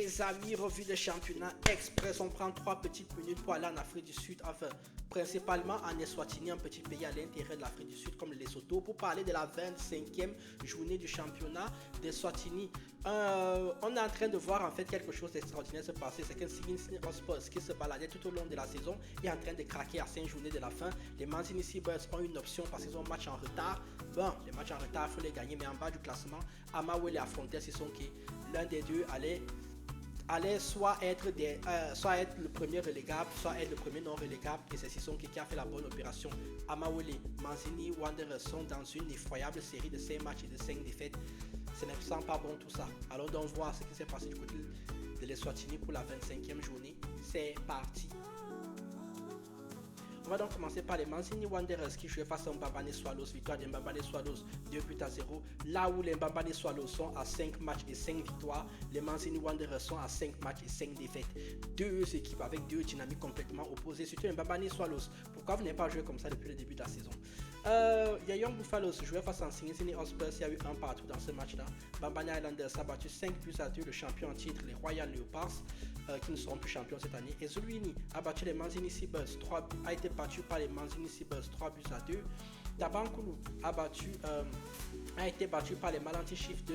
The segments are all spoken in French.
Les amis, revue de championnat express. On prend 3 petites minutes pour aller en Afrique du Sud, enfin principalement en Eswatini, un petit pays à l'intérieur de l'Afrique du Sud comme le Lesotho, pour parler de la 25e journée du championnat d'Eswatini. On est en train de voir en fait quelque chose d'extraordinaire se passer. C'est qu'un Sydney Hotspurs qui se baladait tout au long de la saison est en train de craquer à 5 journées de la fin. Les Manzini Seabirds ont une option parce qu'ils ont un match en retard. Bon, les matchs en retard, il faut les gagner, mais en bas du classement, Amawele affrontait Sisonke. L'un des deux allait soit être le premier relégable, soit être le premier non relégable, et c'est Sisonke qui a fait la bonne opération. Amawele, Manzini Wanderers sont dans une effroyable série de 5 matchs et de 5 défaites. Ce ne sent pas bon tout ça. Allons donc voir ce qui s'est passé du côté de l'Eswatini pour la 25e journée. C'est parti. On va donc commencer par les Manzini Wanderers qui jouaient face à Mbabane Swallows. Victoire des Mbabane Swallows 2-0. Là où les Mbabane Swallows sont à 5 matchs et 5 victoires, les Manzini Wanderers sont à 5 matchs et 5 défaites. Deux équipes avec deux dynamiques complètement opposées. Surtout les Mbabane Swallows. Pourquoi vous n'avez pas joué comme ça depuis le début de la saison? Il y a Young Buffaloes jouait face à Sydney Hotspurs. Il y a eu un partout dans ce match-là. Mbabane Islanders a battu 5-2 le champion en titre, les Royal Leopards, qui ne seront plus champions cette année. Et Zuluini a battu les Manzini Seabirds, a été battu par les Manzini Seabirds 3-2. Tabankulu a été battu par les Malanti Chiefs 2-1.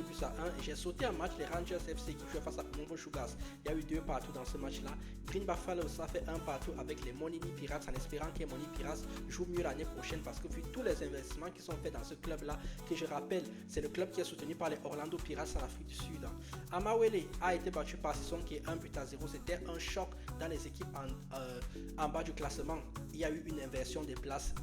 Et j'ai sauté un match, les Rangers FC qui jouaient face à Mongo Sugars. Il y a eu 2 partout dans ce match-là. Green Buffaloes a fait un partout avec les Monini Pirates en espérant que les Monini Pirates jouent mieux l'année prochaine parce que vu tous les investissements qui sont faits dans ce club-là, que je rappelle, c'est le club qui est soutenu par les Orlando Pirates en Afrique du Sud. Amawele a été battu par Sisonke 1-0. C'était un choc dans les équipes en bas du classement. Il y a eu une inversion des places,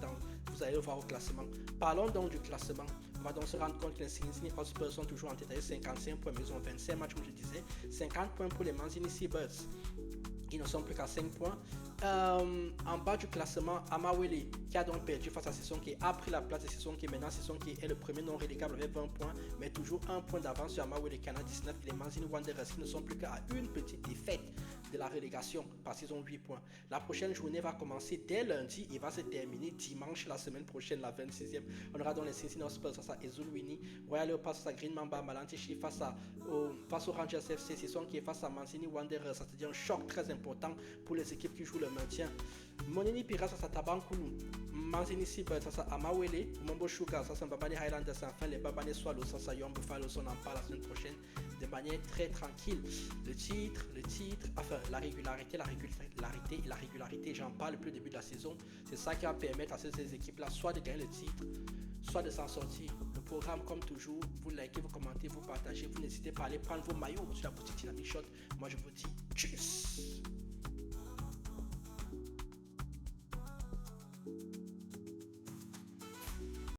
vous allez le voir au classement. Parlons donc du classement. On va donc se rendre compte que les Sydney Hotspurs sont toujours en tête avec 55 points, mais ils ont 25 matchs comme je disais. 50 points pour les Manzini Seabirds. Ils ne sont plus qu'à 5 points. En bas du classement, Amawele, qui a donc perdu face à Sisonke, a pris la place de Sisonke. Maintenant, Sisonke est le premier non relégable avec 20 points, mais toujours un point d'avance sur Amawele qui en a 19. Et les Manzini Wanderers qui ne sont plus qu'à une petite défaite de la relégation parce qu'ils ont 8 points. La prochaine journée va commencer dès lundi et va se terminer dimanche la semaine prochaine, la 26e. On aura donc les Cincinnati Hotspurs face à Ezuluini, Royal Leopards face à Green Mamba, Malanti Chiefs face aux Rangers FC, Sisonke face à Manzini Wanderers. Ça c'est un choc très important pour les équipes qui jouent le maintien. Monini Pirates face à Tabankulu, Manzini Seabirds face à Amawele, Mombo Sugar face à Mbabane Highlanders, enfin les Mbabane Swallows face à Young Buffaloes. On en parle la semaine prochaine de manière très tranquille. Le titre, enfin la régularité et la régularité, j'en parle depuis le début de la saison. C'est ça qui va permettre à ces équipes-là soit de gagner le titre, soit de s'en sortir. Le programme, comme toujours, vous likez, vous commentez, vous partagez, vous n'hésitez pas à aller prendre vos maillots sur la boutique Dynamic Shot. Moi je vous dis tchuss.